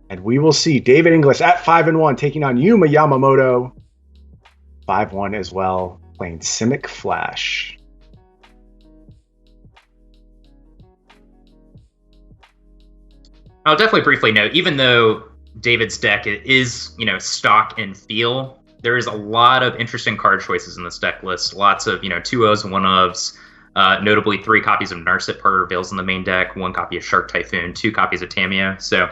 And we will see David Inglis at 5-1 taking on Yuma Yamamoto, 5-1 as well, playing Simic Flash. I'll definitely briefly note, even though David's deck is, stock and feel, there is a lot of interesting card choices in this deck list. Lots of, 2-0s and 1-ofs. Notably, 3 copies of Narset Part Reveals in the main deck, 1 copy of Shark Typhoon, 2 copies of Tamiyo. So,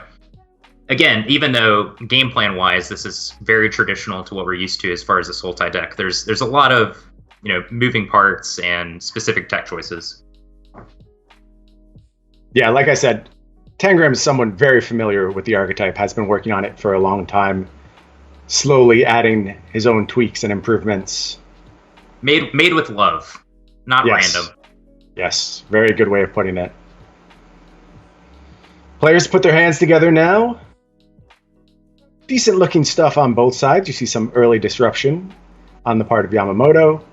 again, even though game plan wise, this is very traditional to what we're used to as far as the Sultai deck, there's a lot of moving parts and specific tech choices. Yeah, like I said, Tangram is someone very familiar with the archetype, has been working on it for a long time, slowly adding his own tweaks and improvements. Made with love, not random. Yes, very good way of putting it. Players put their hands together now. Decent looking stuff on both sides. You see some early disruption on the part of Yamamoto.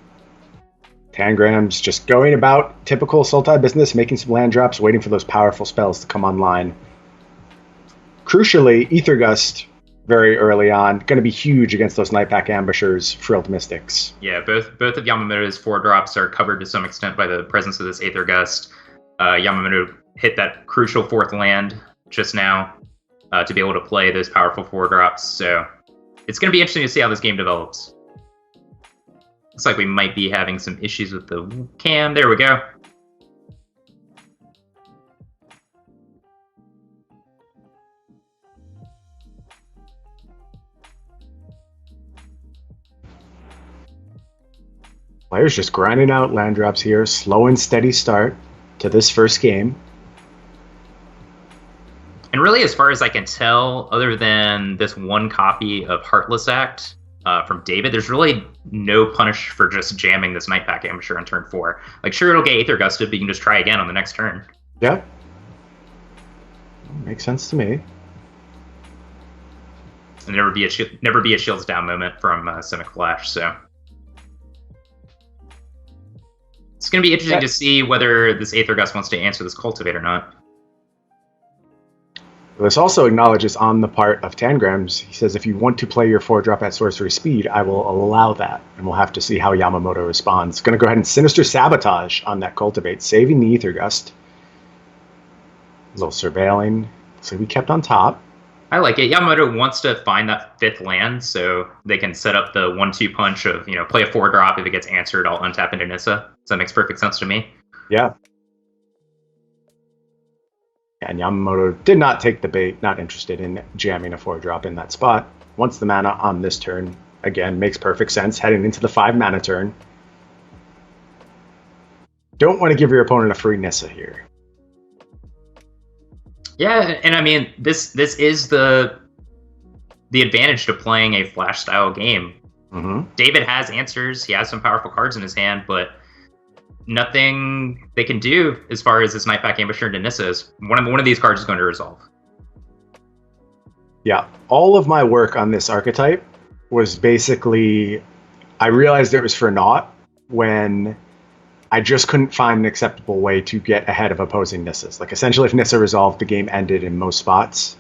Tangram's just going about typical Sultai business, making some land drops, waiting for those powerful spells to come online. Crucially, Aether Gust very early on, going to be huge against those Nightpack Ambushers, Frilled Mystics. Yeah, both of Yamamoto's 4-drops are covered to some extent by the presence of this Aether Gust. Yamamoto hit that crucial 4th land just now to be able to play those powerful 4-drops. So it's going to be interesting to see how this game develops. Looks like we might be having some issues with the cam. There we go. Players just grinding out land drops here. Slow and steady start to this first game. And really, as far as I can tell, other than this 1 copy of Heartless Act from David, there's really no punish for just jamming this Nightpack Ambusher on turn 4. Like, sure, it'll get Aether Gusted, but you can just try again on the next turn. Yep. Makes sense to me. And never be a shields down moment from Simic Flash, so... It's going to be interesting to see whether this Aether Gust wants to answer this Cultivate or not. This also acknowledges on the part of Tangrams, he says, if you want to play your 4-drop at sorcery speed, I will allow that. And we'll have to see how Yamamoto responds. Going to go ahead and Sinister Sabotage on that Cultivate, saving the Aether Gust. A little surveilling. So we kept on top. I like it. Yamamoto wants to find that 5th land so they can set up the 1-2 punch of, play a 4-drop. If it gets answered, I'll untap into Nissa. So that makes perfect sense to me. Yeah. And Yamamoto did not take the bait, not interested in jamming a 4-drop in that spot. Once the mana on this turn, again, makes perfect sense, heading into the 5-mana turn. Don't want to give your opponent a free Nissa here. Yeah, and I mean, this is the advantage to playing a Flash-style game. Mm-hmm. David has answers, he has some powerful cards in his hand, but nothing they can do as far as this Nightpack Ambusher into Nissa is. One of these cards is going to resolve. Yeah, all of my work on this archetype was basically, I realized it was for naught when I just couldn't find an acceptable way to get ahead of opposing Nissas. Like, essentially, if Nissa resolved, the game ended in most spots.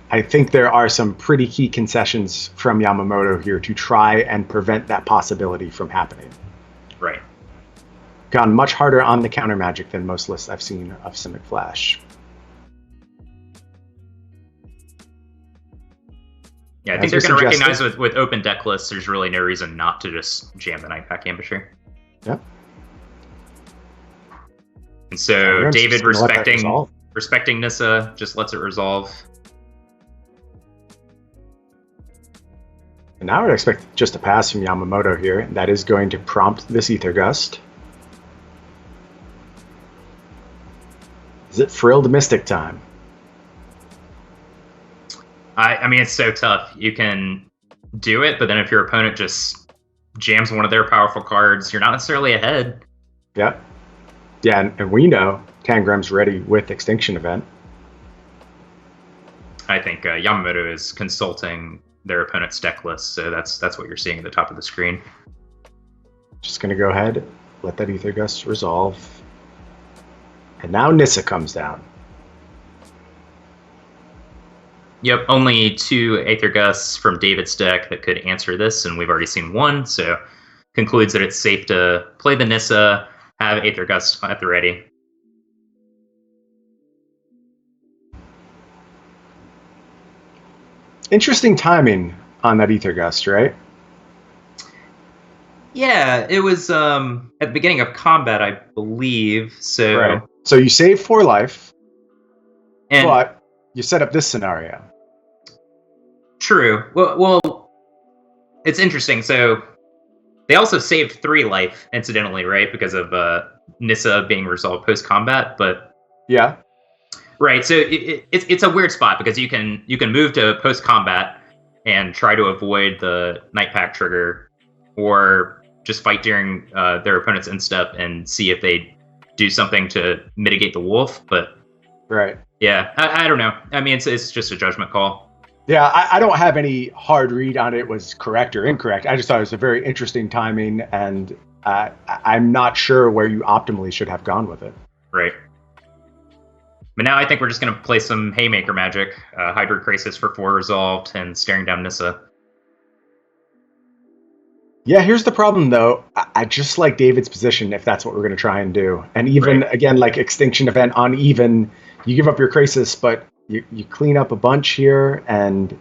I think there are some pretty key concessions from Yamamoto here to try and prevent that possibility from happening. Right. Gone much harder on the counter magic than most lists I've seen of Simic Flash. Yeah, I think they're going to recognize with open deck lists, there's really no reason not to just jam the Nightpack Ambusher. Yep. And so David, respecting Nissa, just lets it resolve. And now I would expect just a pass from Yamamoto here. That is going to prompt this Aether Gust. Is it Frilled Mystic time? I mean, it's so tough. You can do it, but then if your opponent just jams one of their powerful cards, you're not necessarily ahead. Yep. Yeah, and we know Tangram's ready with Extinction Event. I think Yamamoto is consulting their opponent's deck list, so that's what you're seeing at the top of the screen. Just going to go ahead, let that Aether Gust resolve. And now Nissa comes down. Yep, only 2 Aether Gusts from David's deck that could answer this, and we've already seen one, so concludes that it's safe to play the Nissa, have Aether Gust at the ready. Interesting timing on that Aether Gust, right? Yeah, it was at the beginning of combat, I believe. So, Right. So you save 4 life, and but you set up this scenario. true. Well, it's interesting. So they also saved 3 life, incidentally, right? Because of Nissa being resolved post combat. But Yeah. right, so it's a weird spot because you can move to post combat and try to avoid the Night Pack trigger, or just fight during their opponent's instep and see if they do something to mitigate the wolf. But Right. yeah, I don't know. I mean, it's just a judgment call. Yeah, I don't have any hard read on it was correct or incorrect. I just thought it was a very interesting timing, and I'm not sure where you optimally should have gone with it. Right. But now I think we're just going to play some Haymaker magic. Hybrid Crisis for 4 resolved and staring down Nissa. Yeah, here's the problem, though. I just like David's position if that's what we're going to try and do. And even, again, like Extinction Event on even, you give up your Crisis, but you clean up a bunch here, and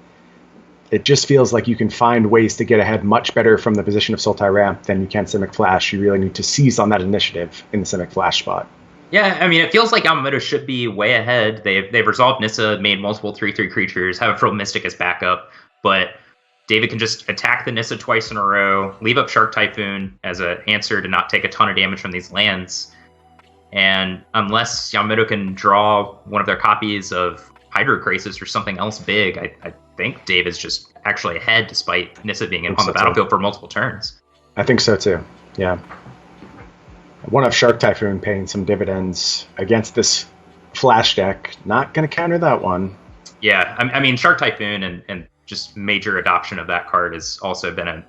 it just feels like you can find ways to get ahead much better from the position of Sultai Ramp than you can Simic Flash. You really need to seize on that initiative in the Simic Flash spot. Yeah, I mean, it feels like Yamamoto should be way ahead. They've resolved Nissa, made multiple 3/3 creatures, have a Frill Mystic as backup, but David can just attack the Nissa twice in a row, leave up Shark Typhoon as an answer to not take a ton of damage from these lands. And unless Yamamoto can draw one of their copies of Hydro Crisis or something else big, I think David's just actually ahead despite Nissa being on the battlefield for multiple turns. I think so too, yeah. One of Shark Typhoon paying some dividends against this Flash deck. Not going to counter that one. Yeah, I mean, Shark Typhoon and just major adoption of that card has also been a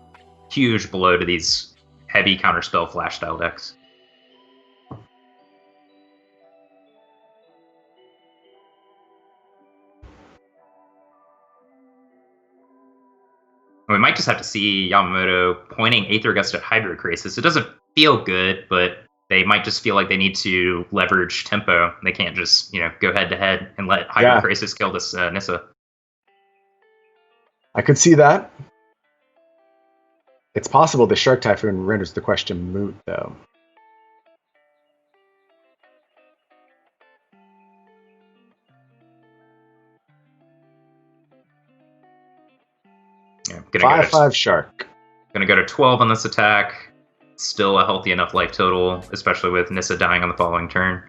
huge blow to these heavy counterspell Flash style decks. We might just have to see Yamamoto pointing Aether Gust at Hydro Crisis. It doesn't feel good, but they might just feel like they need to leverage tempo. They can't just, go head to head and let Hydro Crisis kill this Nissa. I could see that. It's possible the Shark Typhoon renders the question moot, though. Yeah, 5/5 Shark. Gonna go to 12 on this attack. Still a healthy enough life total, especially with Nissa dying on the following turn.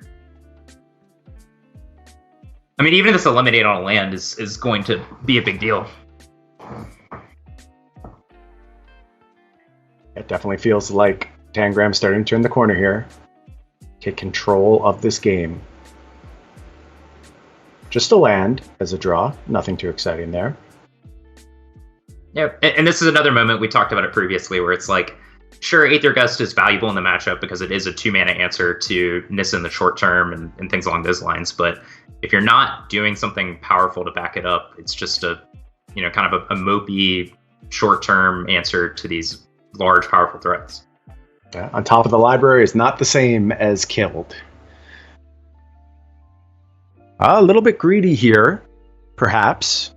I mean, even if it's eliminated on a land is going to be a big deal. It definitely feels like Tangram's starting to turn the corner here. Take control of this game. Just a land as a draw. Nothing too exciting there. Yeah, and this is another moment, we talked about it previously, where it's like, sure, Aether Gust is valuable in the matchup because it is a 2-mana answer to Nissa in the short term and things along those lines. But if you're not doing something powerful to back it up, it's just a, kind of a mopey short-term answer to these large, powerful threats. Yeah, on top of the library is not the same as killed. A little bit greedy here, perhaps.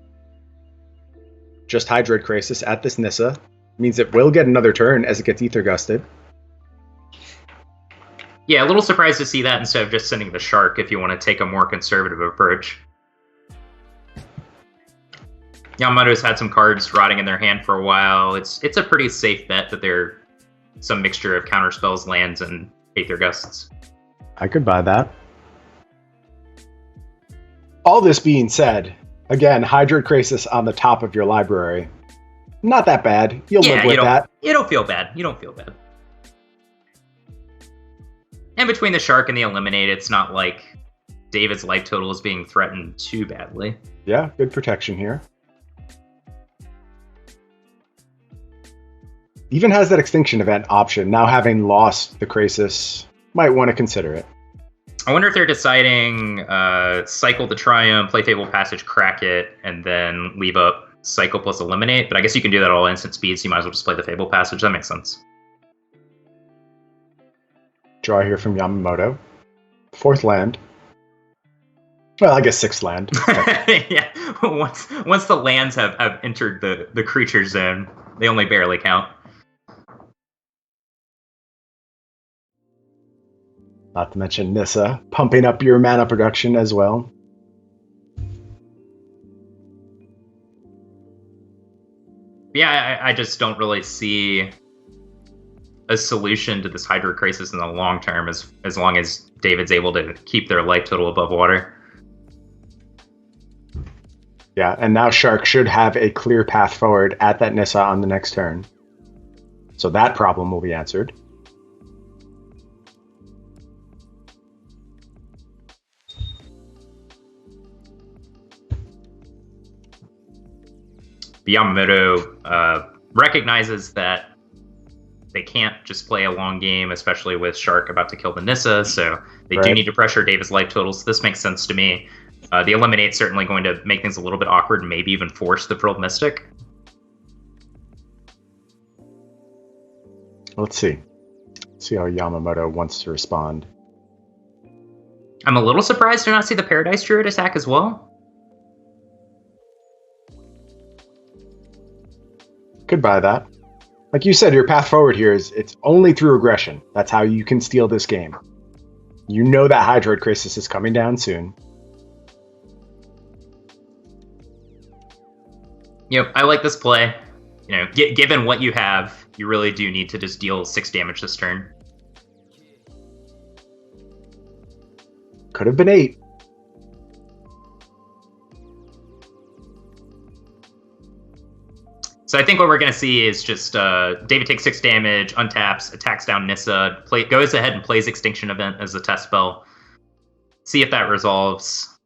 Just Hydroid Crisis at this Nissa means it will get another turn as it gets Aether Gusted. Yeah, a little surprised to see that instead of just sending the Shark if you want to take a more conservative approach. Yamamoto's had some cards rotting in their hand for a while. It's a pretty safe bet that they're some mixture of counterspells, lands, and Aether Gusts. I could buy that. All this being said, again, Hydroid Crisis on the top of your library. Not that bad. You'll live with that. You don't feel bad. And between the Shark and the Eliminate, it's not like David's life total is being threatened too badly. Yeah, good protection here. Even has that Extinction Event option. Now having lost the Crisis, might want to consider it. I wonder if they're deciding cycle the Triumph, play Fable Passage, crack it, and then leave up cycle plus eliminate. But I guess you can do that all instant speed, so you might as well just play the Fable Passage. That makes sense. Draw here from Yamamoto. 4th land. Well, I guess 6th land. Yeah, once the lands have entered the creature zone, they only barely count. Not to mention Nissa, pumping up your mana production as well. Yeah, I just don't really see a solution to this Hydro Crisis in the long term, as long as David's able to keep their life total above water. Yeah, and now Shark should have a clear path forward at that Nissa on the next turn. So that problem will be answered. Yamamoto recognizes that they can't just play a long game, especially with Shark about to kill the Nissa, so they do need to pressure David's life totals. This makes sense to me. The Eliminate's certainly going to make things a little bit awkward and maybe even force the Frilled Mystic. Let's see. See how Yamamoto wants to respond. I'm a little surprised to not see the Paradise Druid attack as well. Could buy that. Like you said, your path forward here is it's only through aggression. That's how you can steal this game. You know that Hydroid Crisis is coming down soon. I like this play. Given what you have, you really do need to just deal 6 damage this turn. Could have been 8. So I think what we're going to see is just David takes 6 damage, untaps, attacks down Nissa, goes ahead and plays Extinction Event as the test spell. See if that resolves.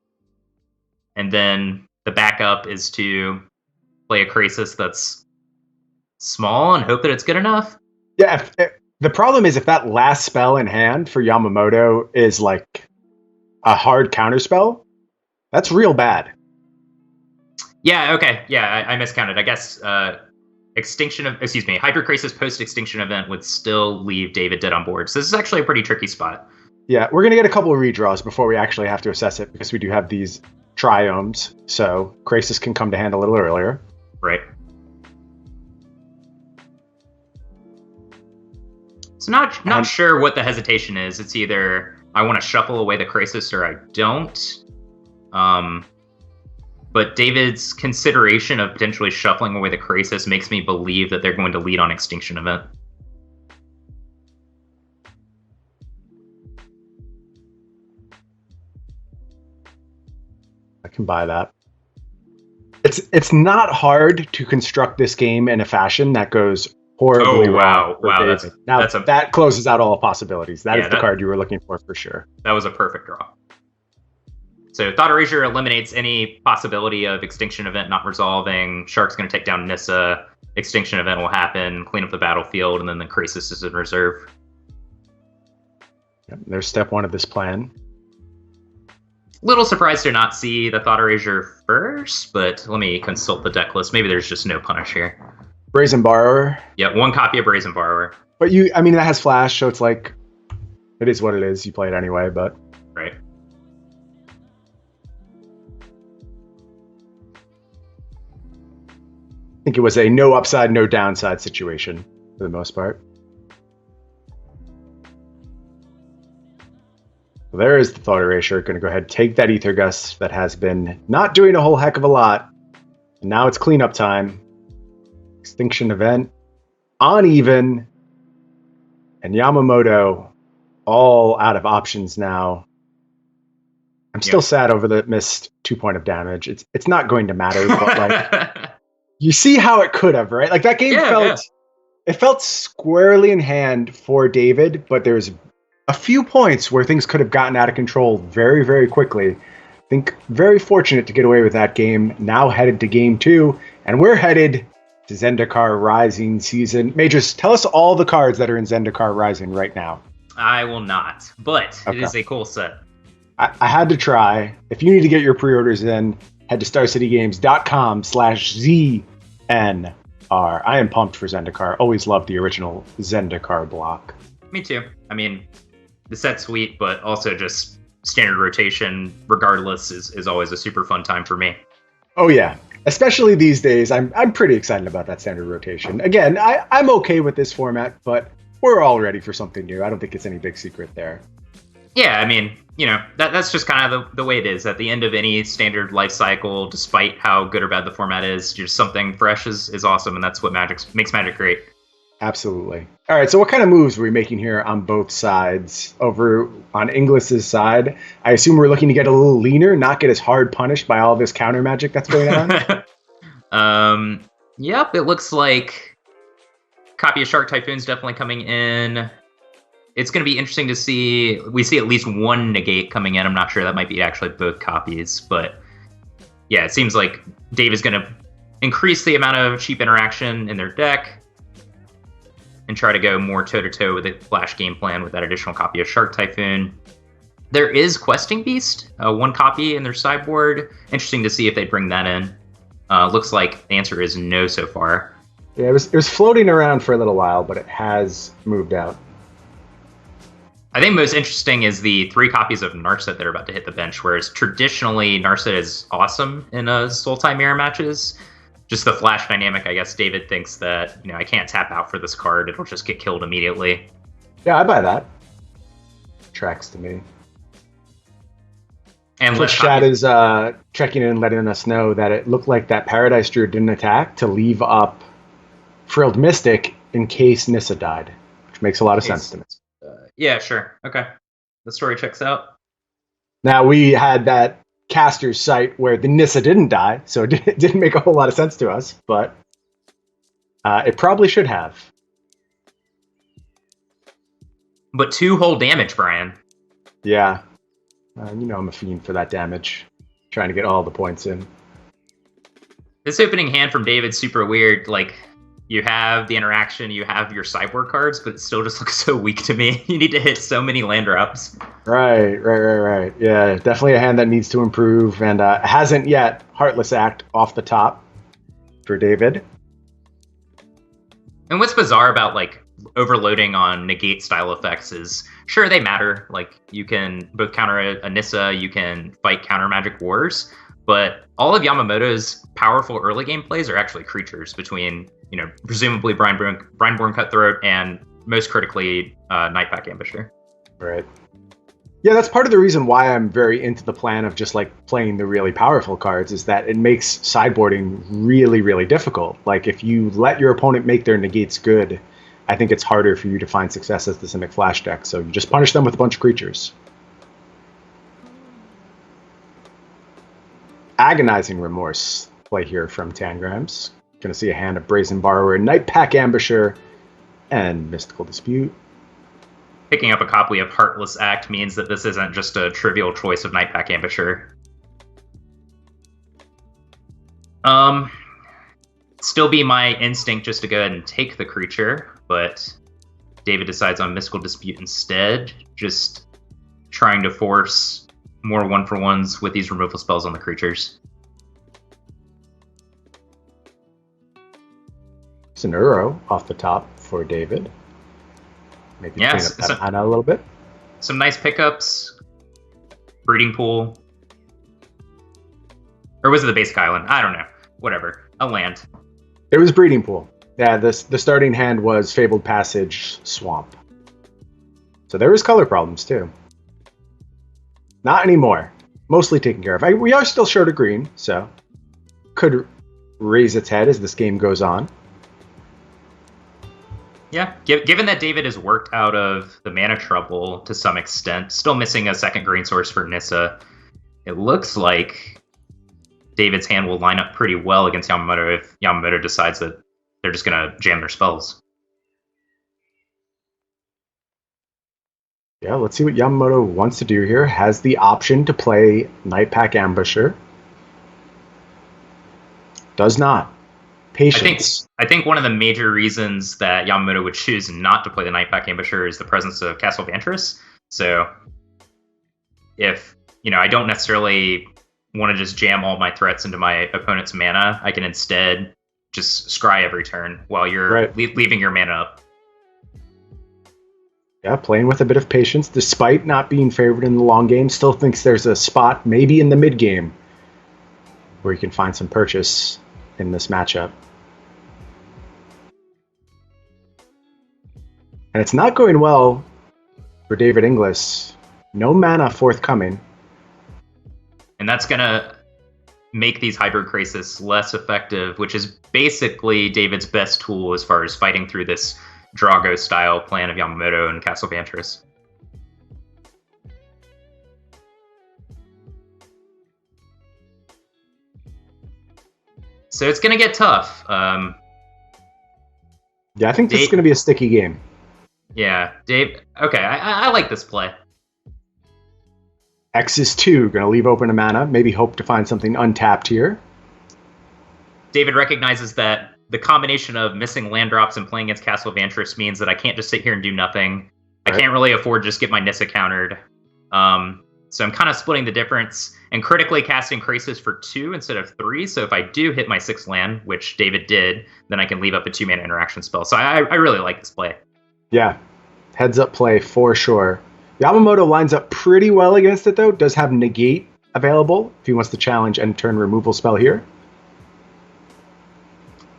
And then the backup is to play a Crisis that's small and hope that it's good enough. Yeah, the problem is if that last spell in hand for Yamamoto is like a hard counterspell, that's real bad. Yeah, okay. Yeah, I miscounted. I guess Hydro Crisis post-Extinction Event would still leave David dead on board. So this is actually a pretty tricky spot. Yeah, we're going to get a couple of redraws before we actually have to assess it because we do have these triomes, so Crisis can come to hand a little earlier. Right. So not sure what the hesitation is. It's either I want to shuffle away the Crisis or I don't. But David's consideration of potentially shuffling away the Crisis makes me believe that they're going to lead on Extinction Event. I can buy that. It's not hard to construct this game in a fashion that goes horribly wrong. Wow! That closes out all possibilities. That is the card you were looking for sure. That was a perfect draw. So Thought Erasure eliminates any possibility of Extinction Event not resolving. Shark's going to take down Nissa. Extinction Event will happen, clean up the battlefield, and then the Crisis is in reserve. Yep, there's step 1 of this plan. Little surprised to not see the Thought Erasure first, but let me consult the deck list. Maybe there's just no punish here. Brazen Borrower. Yeah, 1 copy of Brazen Borrower. But that has flash, so it's like, it is what it is. You play it anyway, but... Right. I think it was a no upside, no downside situation for the most part. Well, there is the Thought Erasure. Going to go ahead and take that Ether Gust that has been not doing a whole heck of a lot. And now it's cleanup time. Extinction Event on even. And Yamamoto all out of options now. I'm still sad over the missed 2 point of damage. It's not going to matter, but like... You see how it could have, right? Like that game it felt squarely in hand for David, but there's a few points where things could have gotten out of control very, very quickly. I think very fortunate to get away with that game. Now headed to game 2, and we're headed to Zendikar Rising season. Majors, tell us all the cards that are in Zendikar Rising right now. I will not, but It is a cool set. I had to try. If you need to get your pre-orders in, head to starcitygames.com/ZNR. I am pumped for Zendikar. Always loved the original Zendikar block. Me too. I mean, the set's sweet, but also just standard rotation, regardless, is always a super fun time for me. Oh yeah, especially these days. I'm pretty excited about that standard rotation. Again, I'm okay with this format, but we're all ready for something new. I don't think it's any big secret there. Yeah, I mean, that's just kind of the way it is. At the end of any standard life cycle, despite how good or bad the format is, just something fresh is awesome, and that's what makes Magic great. Absolutely. All right, so what kind of moves are we making here on both sides? Over on Inglis's side, I assume we're looking to get a little leaner, not get as hard punished by all this counter magic that's going on. Yep, it looks like copy of Shark Typhoon's definitely coming in. It's going to be interesting to see. We see at least one negate coming in. I'm not sure that might be actually both copies, but yeah, it seems like Dave is going to increase the amount of cheap interaction in their deck and try to go more toe-to-toe with a Flash game plan with that additional copy of Shark Typhoon. There is Questing Beast, one copy in their sideboard. Interesting to see if they bring that in. Looks like the answer is no so far. Yeah, it was floating around for a little while, but it has moved out. I think most interesting is the 3 copies of Narset that are about to hit the bench, whereas traditionally Narset is awesome in Sultai Mirror matches. Just the flash dynamic, I guess David thinks that, I can't tap out for this card. It'll just get killed immediately. Yeah, I buy that. Tracks to me. And Twitch chat is checking in and letting us know that it looked like that Paradise Druid didn't attack to leave up Frilled Mystic in case Nissa died, which makes a lot of sense to me. Yeah, sure. Okay. The story checks out. Now, we had that caster's site where the Nissa didn't die, so it didn't make a whole lot of sense to us, but it probably should have. But 2 whole damage, Brian. Yeah. I'm a fiend for that damage. Trying to get all the points in. This opening hand from David's super weird. Like, you have the interaction, you have your sideboard cards, but it still just looks so weak to me. You need to hit so many land drops. Right. Yeah, definitely a hand that needs to improve, and hasn't yet. Heartless Act off the top for David. And what's bizarre about, overloading on negate style effects is, sure, they matter. You can both counter a Nissa, you can fight counter magic wars, but all of Yamamoto's powerful early game plays are actually creatures between, presumably Brineborn Cutthroat and, most critically, Nightpack Ambusher. Right. Yeah, that's part of the reason why I'm very into the plan of just playing the really powerful cards, is that it makes sideboarding really, really difficult. If you let your opponent make their negates good, I think it's harder for you to find success as the Simic Flash deck. So you just punish them with a bunch of creatures. Agonizing Remorse play here from Tangrams. Gonna see a hand of Brazen Borrower, Nightpack Ambusher, and Mystical Dispute. Picking up a copy of Heartless Act means that this isn't just a trivial choice of Nightpack Ambusher. Still be my instinct just to go ahead and take the creature, but David decides on Mystical Dispute instead, just trying to force more 1-for-1s with these removal spells on the creatures. It's an Uro off the top for David. Maybe clean up that mana a little bit. Some nice pickups. Breeding Pool. Or was it the basic island? I don't know. Whatever. A land. It was Breeding Pool. Yeah, the starting hand was Fabled Passage, Swamp. So there was color problems too. Not anymore. Mostly taken care of. We are still short of green, so could raise its head as this game goes on. Yeah, given that David has worked out of the mana trouble to some extent, still missing a second green source for Nissa, it looks like David's hand will line up pretty well against Yamamoto if Yamamoto decides that they're just going to jam their spells. Yeah, let's see what Yamamoto wants to do here. Has the option to play Nightpack Ambusher. Does not. Patience. I think one of the major reasons that Yamamoto would choose not to play the Nightpack Ambusher is the presence of Castle Vantress. So if I don't necessarily want to just jam all my threats into my opponent's mana. I can instead just scry every turn while you're leaving your mana up. Yeah, playing with a bit of patience, despite not being favored in the long game, still thinks there's a spot, maybe in the mid game, where you can find some purchase in this matchup. And it's not going well for David Inglis. No mana forthcoming. And that's going to make these Hybrid Crisis less effective, which is basically David's best tool as far as fighting through this Drago-style plan of Yamamoto and Castle Vantress. So it's going to get tough. Yeah, I think this is going to be a sticky game. Yeah, Dave. Okay, I like this play. X is 2, going to leave open a mana, maybe hope to find something untapped here. David recognizes that the combination of missing land drops and playing against Castle Vantress means that I can't just sit here and do nothing. Right. I can't really afford to just get my Nissa countered. So I'm kind of splitting the difference and critically casting Crisis for 2 instead of 3. So if I do hit my 6th land, which David did, then I can leave up a 2-mana interaction spell. So I really like this play. Yeah, heads up play for sure. Yamamoto lines up pretty well against it, though. Does have Negate available if he wants to challenge end turn removal spell here.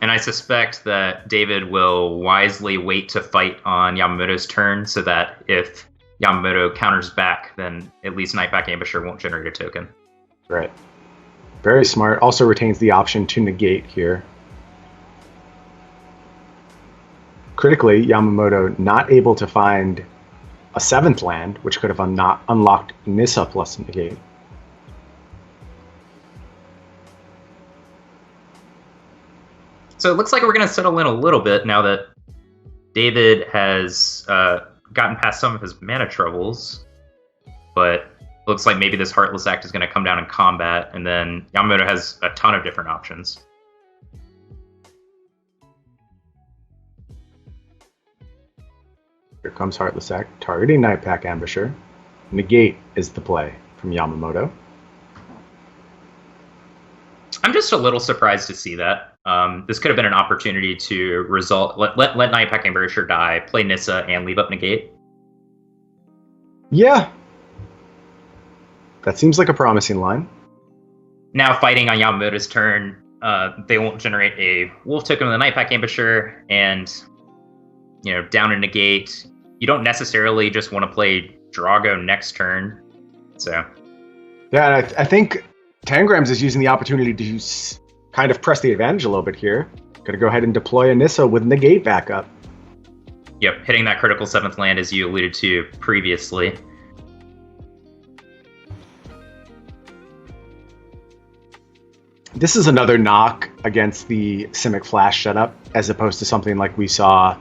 And I suspect that David will wisely wait to fight on Yamamoto's turn so that if Yamamoto counters back, then at least Nightpack Ambusher won't generate a token. Right. Very smart. Also retains the option to negate here. Critically, Yamamoto not able to find a 7th land, which could have unlocked Nissa plus negate. So it looks like we're going to settle in a little bit now that David has gotten past some of his mana troubles, but looks like maybe this Heartless Act is going to come down in combat, and then Yamamoto has a ton of different options. Here comes Heartless Act, targeting Nightpack Ambusher. Negate is the play from Yamamoto. I'm just a little surprised to see that. This could have been an opportunity to let Nightpack Ambusher die, play Nissa, and leave up Negate. Yeah. That seems like a promising line. Now fighting on Yamamoto's turn, they won't generate a Wolf token with the Nightpack Ambusher, and down a Negate. You don't necessarily just want to play Drago next turn. So yeah, I think Tangrams is using the opportunity to kind of press the advantage a little bit here. Gonna go ahead and deploy a Nissa with Negate backup. Yep, hitting that critical 7th land as you alluded to previously. This is another knock against the Simic Flash setup, as opposed to something like we saw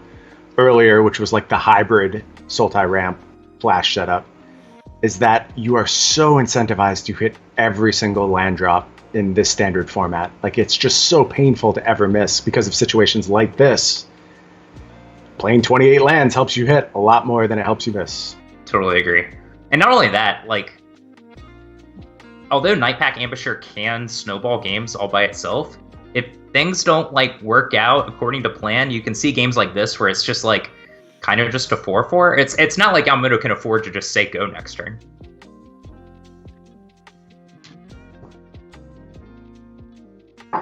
earlier, which was like the hybrid Sultai Ramp Flash setup, is that you are so incentivized to hit every single land drop in this standard format. Like, it's just so painful to ever miss because of situations like this. Playing 28 lands helps you hit a lot more than it helps you miss. Totally agree. And not only that, like, although Nightpack Ambusher can snowball games all by itself, if things don't work out according to plan, you can see games like this where it's just kind of just a 4/4. It's not like Yamamoto can afford to just say go next turn.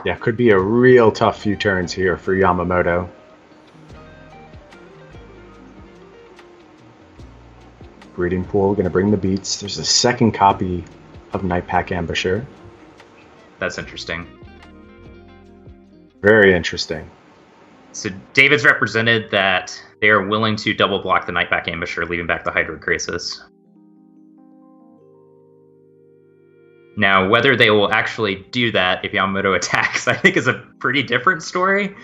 Yeah, could be a real tough few turns here for Yamamoto. Breeding Pool gonna bring the beats. There's a second copy of Nightpack Ambusher. That's interesting. Very interesting. So David's represented that they are willing to double block the Nightpack Ambusher, leaving back the Hydroid Crisis. Now, whether they will actually do that if Yamamoto attacks, I think is a pretty different story.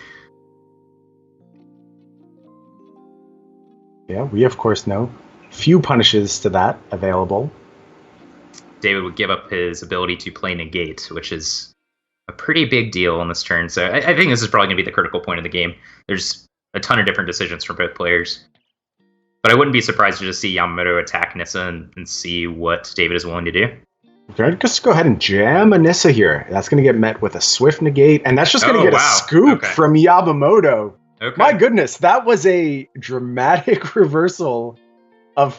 Yeah, we of course know. Few punishes to that available. David would give up his ability to play Negate, which is a pretty big deal on this turn. So I think this is probably going to be the critical point of the game. There's a ton of different decisions for both players. But I wouldn't be surprised to just see Yamamoto attack Nissa and see what David is willing to do. Okay, just go ahead and jam a Nissa here. That's going to get met with a swift negate, and that's just going to get a scoop from Yamamoto. Okay. My goodness, that was a dramatic reversal of